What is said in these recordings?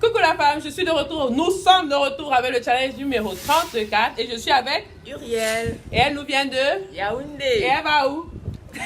Coucou la femme, je suis de retour. Nous sommes de retour avec le challenge numéro 34 et je suis avec Uriel. Et elle nous vient de Yaoundé. Et elle va où? Oui.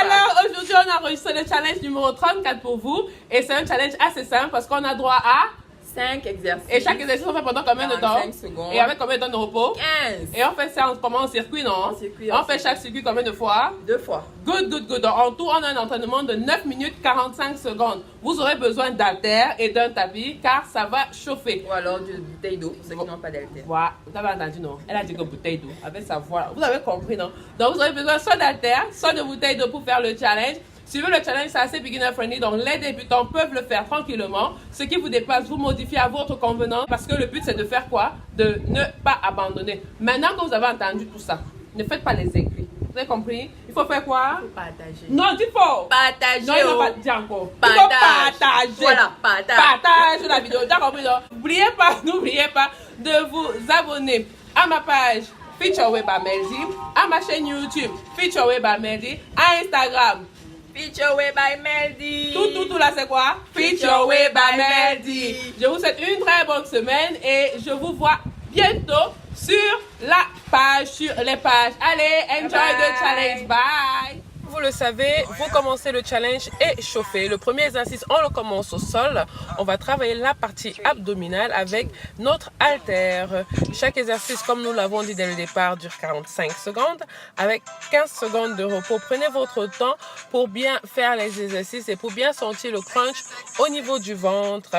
Alors aujourd'hui on a enregistré le challenge numéro 34 pour vous et c'est un challenge assez simple parce qu'on a droit à 5 exercices. Et chaque exercice on fait pendant combien de temps? 45 secondes. Et avec combien de temps de repos? 15. Et on fait ça comment en circuit, non? En circuit, on fait chaque circuit combien de fois? 2 fois. Good. En tout, on a un entraînement de 9 minutes 45 secondes. Vous aurez besoin d'haltères et d'un tapis car ça va chauffer. Ou alors d'une bouteille d'eau pour ceux qui n'ont pas d'haltères. Voilà, vous avez entendu, non? Elle a dit que bouteille d'eau, avec sa voix. Vous avez compris, non? Donc vous aurez besoin soit d'haltères, soit de bouteilles d'eau pour faire le challenge. Suivez le challenge, c'est assez beginner friendly, donc les débutants peuvent le faire tranquillement. Ce qui vous dépasse, vous modifiez à votre convenance parce que le but c'est de faire quoi? De ne pas abandonner. Maintenant que vous avez entendu tout ça, ne faites pas les aiguilles. Vous avez compris? Il faut faire quoi? Il faut partager. Non, dis fort. Partager. Non, il ne faut pas dire encore. Partage. Il faut partager. Voilà, partage. Partage la vidéo. T'as compris, non? N'oubliez pas de vous abonner à ma page Feature Web Ameldi, à ma chaîne YouTube Feature Web Ameldi, à Instagram Feature Web by Meldy. Tout là c'est quoi? Feature Web Ameldi. Je vous souhaite une très bonne semaine et je vous vois bientôt sur la page, sur les pages. Allez, enjoy the challenge. Bye. Vous le savez, vous commencez le challenge échauffé. Le premier exercice, on le commence au sol. On va travailler la partie abdominale avec notre haltère. Chaque exercice, comme nous l'avons dit dès le départ, dure 45 secondes avec 15 secondes de repos. Prenez votre temps pour bien faire les exercices et pour bien sentir le crunch au niveau du ventre.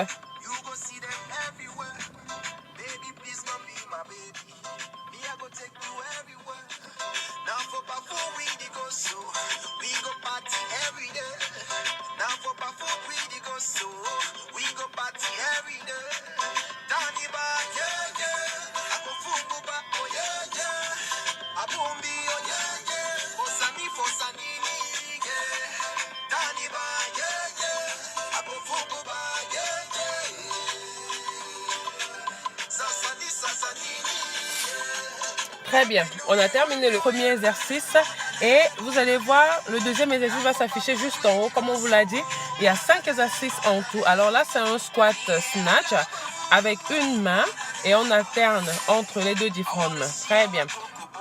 Très bien, on a terminé le premier exercice et vous allez voir, le deuxième exercice va s'afficher juste en haut, comme on vous l'a dit. Il y a 5 exercices en tout. Alors là, c'est un squat snatch avec une main et on alterne entre les deux différentes mains. Très bien.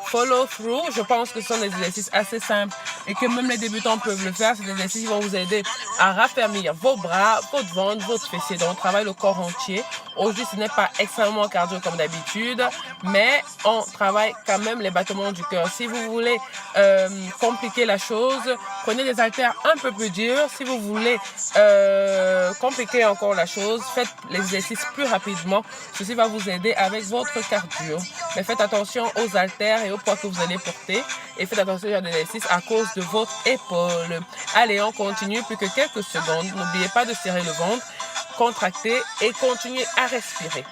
Follow through, je pense que ce sont des exercices assez simples et que même les débutants peuvent le faire. C'est des exercices qui vont vous aider à raffermir vos bras, votre ventre, votre fessier. Donc on travaille le corps entier. Aujourd'hui, ce n'est pas extrêmement cardio comme d'habitude, mais on travaille quand même les battements du cœur. Si vous voulez compliquer la chose, prenez des haltères un peu plus durs. Si vous voulez compliquer encore la chose, faites l'exercice plus rapidement. Ceci va vous aider avec votre cardio. Mais faites attention aux haltères et au poids que vous allez porter. Et faites attention à l'exercice à cause de votre épaule. Allez, on continue plus que quelques secondes. N'oubliez pas de serrer le ventre, contracter et continuer à respirer.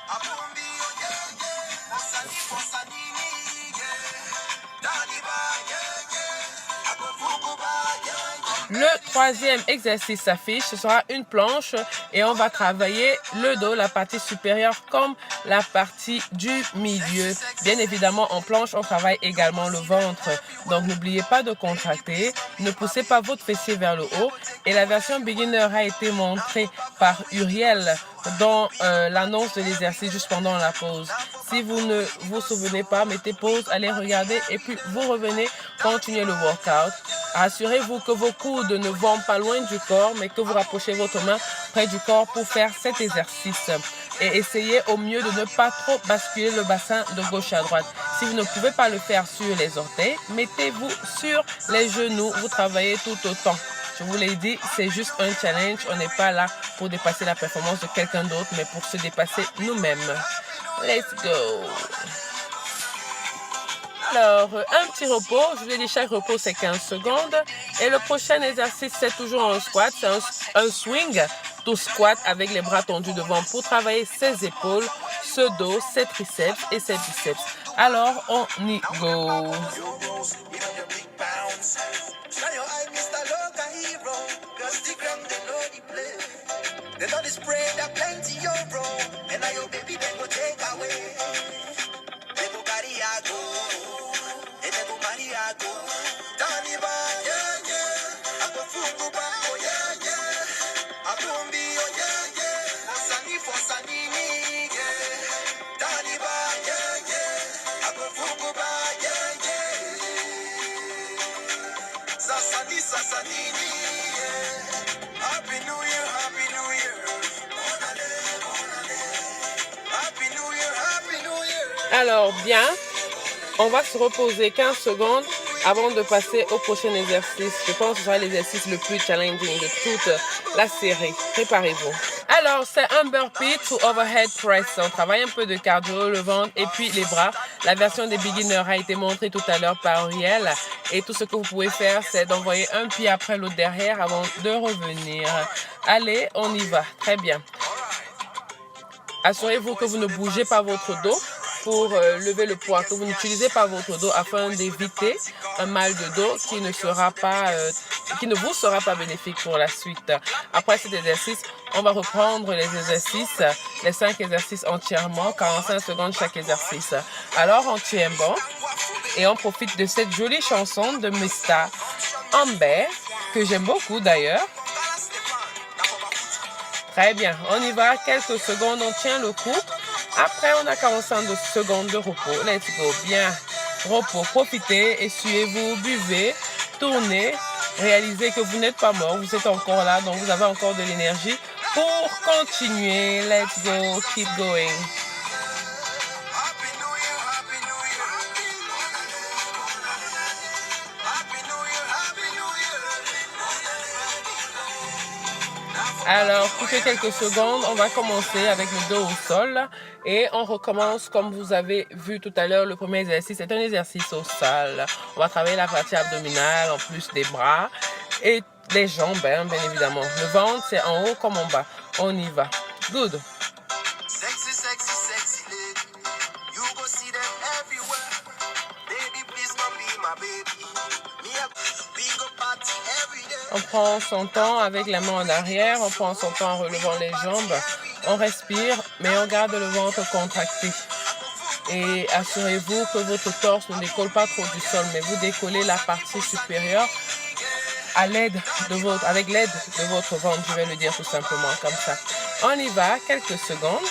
Le troisième exercice s'affiche, ce sera une planche et on va travailler le dos, la partie supérieure comme la partie du milieu. Bien évidemment, en planche, on travaille également le ventre. Donc, n'oubliez pas de contracter, ne poussez pas votre fessier vers le haut. Et la version beginner a été montrée par Uriel dans l'annonce de l'exercice juste pendant la pause. Si vous ne vous souvenez pas, mettez pause, allez regarder et puis vous revenez, continuez le workout. Assurez-vous que vos coudes ne vont pas loin du corps, mais que vous rapprochez votre main près du corps pour faire cet exercice. Et essayez au mieux de ne pas trop basculer le bassin de gauche à droite. Si vous ne pouvez pas le faire sur les orteils, mettez-vous sur les genoux. Vous travaillez tout autant. Je vous l'ai dit, c'est juste un challenge. On n'est pas là pour dépasser la performance de quelqu'un d'autre, mais pour se dépasser nous-mêmes. Let's go! Alors, un petit repos. Je vous ai dit, chaque repos, c'est 15 secondes. Et le prochain exercice, c'est toujours un squat. C'est un swing to squat avec les bras tendus devant pour travailler ses épaules, ce dos, ses triceps et ses biceps. Alors, on y go! Alors, bien, on va se reposer 15 secondes avant de passer au prochain exercice. Je pense que ce sera l'exercice le plus challenging de toute la série. Préparez-vous. Alors, c'est un burpee to overhead press. On travaille un peu de cardio, le ventre et puis les bras. La version des beginners a été montrée tout à l'heure par Uriel. Et tout ce que vous pouvez faire, c'est d'envoyer un pied après l'autre derrière avant de revenir. Allez, on y va. Très bien. Assurez-vous que vous ne bougez pas votre dos pour lever le poids, que vous n'utilisez pas votre dos afin d'éviter un mal de dos qui ne vous sera pas bénéfique pour la suite. Après cet exercice, on va reprendre les exercices, les 5 exercices entièrement, 45 secondes chaque exercice. Alors, on tient bon et on profite de cette jolie chanson de Mr. Amber, que j'aime beaucoup d'ailleurs. Très bien, on y va, quelques secondes, on tient le coup. Après, on a 45 secondes de repos. Let's go. Bien. Repos. Profitez. Essuyez-vous. Buvez. Tournez. Réalisez que vous n'êtes pas mort. Vous êtes encore là. Donc, vous avez encore de l'énergie pour continuer. Let's go. Keep going. Alors, plus que quelques secondes, on va commencer avec le dos au sol et on recommence comme vous avez vu tout à l'heure. Le premier exercice, c'est un exercice au sol. On va travailler la partie abdominale en plus des bras et les jambes, hein, bien évidemment. Le ventre, c'est en haut comme en bas. On y va. Good. On prend son temps avec la main en arrière, on prend son temps en relevant les jambes, on respire, mais on garde le ventre contracté. Et assurez-vous que votre torse ne décolle pas trop du sol, mais vous décollez la partie supérieure avec l'aide de votre ventre, je vais le dire tout simplement comme ça. On y va, quelques secondes.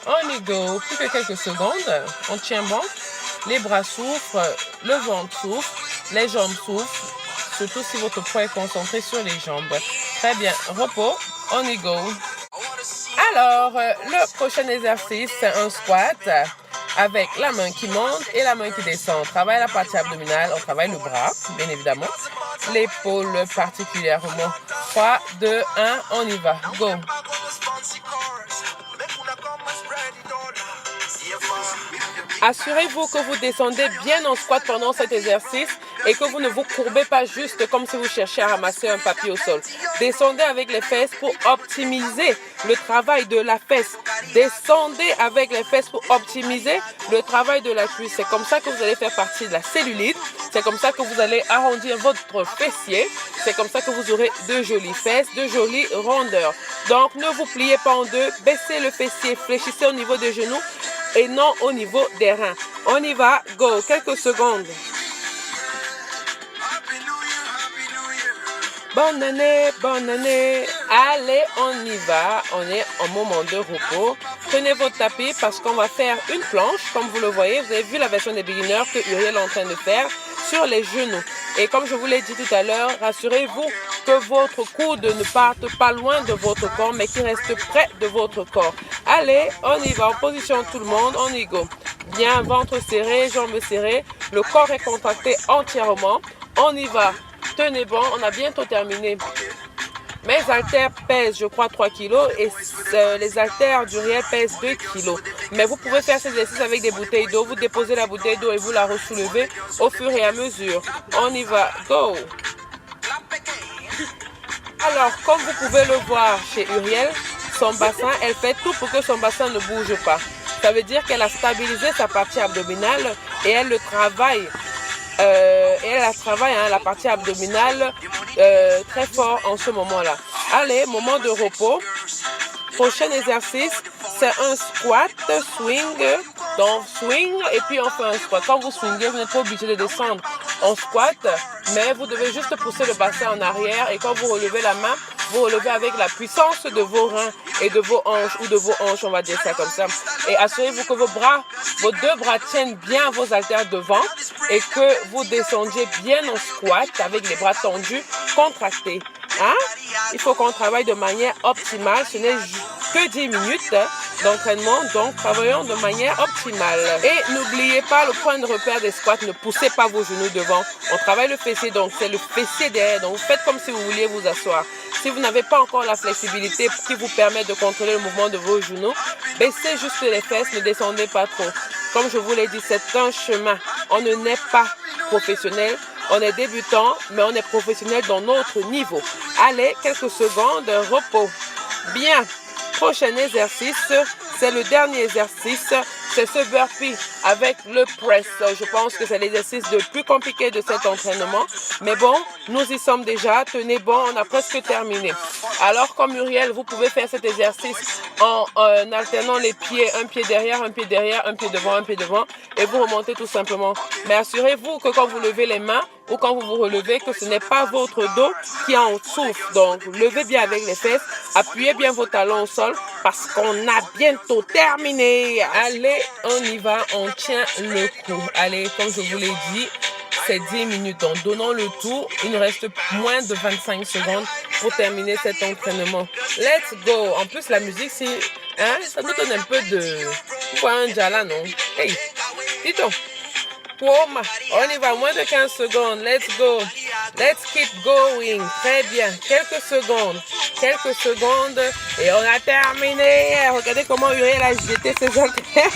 On y go, plus que quelques secondes, on tient bon, les bras souffrent, le ventre souffre, les jambes souffrent, surtout si votre poids est concentré sur les jambes. Très bien, repos, on y go. Alors, le prochain exercice, c'est un squat avec la main qui monte et la main qui descend. On travaille la partie abdominale, on travaille le bras, bien évidemment, l'épaule particulièrement. 3, 2, 1, on y va, go. Assurez-vous que vous descendez bien en squat pendant cet exercice et que vous ne vous courbez pas juste comme si vous cherchiez à ramasser un papier au sol. Descendez avec les fesses pour optimiser le travail de la fesse. Descendez avec les fesses pour optimiser le travail de la cuisse. C'est comme ça que vous allez faire partie de la cellulite. C'est comme ça que vous allez arrondir votre fessier. C'est comme ça que vous aurez de jolies fesses, de jolies rondeurs. Donc, ne vous pliez pas en deux. Baissez le fessier, fléchissez au niveau des genoux et non au niveau des reins. On y va, go, quelques secondes. Bonne année, bonne année. Allez, on y va. On est en moment de repos. Prenez votre tapis parce qu'on va faire une planche. Comme vous le voyez, vous avez vu la version des beginners que Uriel est en train de faire sur les genoux. Et comme je vous l'ai dit tout à l'heure, rassurez-vous que votre coude ne parte pas loin de votre corps, mais qu'il reste près de votre corps. Allez, on y va. En position tout le monde, on y go. Bien, ventre serré, jambes serrées. Le corps est contracté entièrement. On y va. Tenez bon, on a bientôt terminé. Mes haltères pèsent, je crois, 3 kg et les haltères d'Uriel pèsent 2 kg. Mais vous pouvez faire cet exercice avec des bouteilles d'eau. Vous déposez la bouteille d'eau et vous la ressoulevez au fur et à mesure. On y va. Go! Alors, comme vous pouvez le voir chez Uriel, son bassin, elle fait tout pour que son bassin ne bouge pas. Ça veut dire qu'elle a stabilisé sa partie abdominale et elle le travaille. La partie abdominale très fort en ce moment-là. Allez, moment de repos. Prochain exercice, c'est un squat swing. Donc, swing et puis on fait un squat. Quand vous swingez, vous n'êtes pas obligé de descendre en squat, mais vous devez juste pousser le bassin en arrière et quand vous relevez la main, vous relevez avec la puissance de vos reins et de vos hanches ou de vos hanches, on va dire ça comme ça. Et assurez-vous que vos deux bras tiennent bien vos haltères devant et que vous descendiez bien en squat avec les bras tendus, contractés. Hein? Il faut qu'on travaille de manière optimale. Ce n'est que 10 minutes d'entraînement, donc travaillons de manière optimale. Et n'oubliez pas le point de repère des squats, ne poussez pas vos genoux devant. On travaille le fessier, donc c'est le fessier derrière. Donc faites comme si vous vouliez vous asseoir. Si vous n'avez pas encore la flexibilité qui vous permet de contrôler le mouvement de vos genoux, baissez juste les fesses, ne descendez pas trop. Comme je vous l'ai dit, c'est un chemin. On ne naît pas professionnel. On est débutant, mais on est professionnel dans notre niveau. Allez, quelques secondes, repos. Bien, prochain exercice, c'est le dernier exercice, c'est ce burpee avec le press. Je pense que c'est l'exercice le plus compliqué de cet entraînement. Mais bon, nous y sommes déjà, tenez bon, on a presque terminé. Alors, comme Muriel, vous pouvez faire cet exercice en alternant les pieds, un pied derrière, un pied derrière, un pied devant, et vous remontez tout simplement. Mais assurez-vous que quand vous levez les mains, ou quand vous vous relevez, que ce n'est pas votre dos qui en souffre. Donc, levez bien avec les fesses, appuyez bien vos talons au sol parce qu'on a bientôt terminé. Allez, on y va, on tient le coup. Allez, comme je vous l'ai dit, c'est 10 minutes. Donc, donnons le tout. Il nous reste moins de 25 secondes pour terminer cet entraînement. Let's go. En plus, la musique, ça nous donne un peu de... Quoi, un jala, non? Hey, dis-donc. On y va, moins de 15 secondes. Let's go. Let's keep going. Très bien. Quelques secondes. Et on a terminé. Regardez comment Uriel a jeté ses haltères.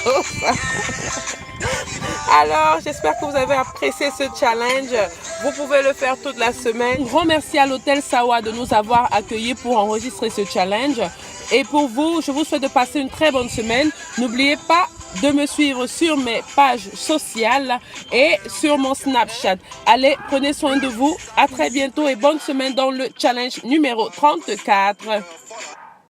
Alors, j'espère que vous avez apprécié ce challenge. Vous pouvez le faire toute la semaine. Un grand merci à l'hôtel Sawa de nous avoir accueillis pour enregistrer ce challenge. Et pour vous, je vous souhaite de passer une très bonne semaine. N'oubliez pas de me suivre sur mes pages sociales et sur mon Snapchat. Allez, prenez soin de vous. À très bientôt et bonne semaine dans le challenge numéro 34.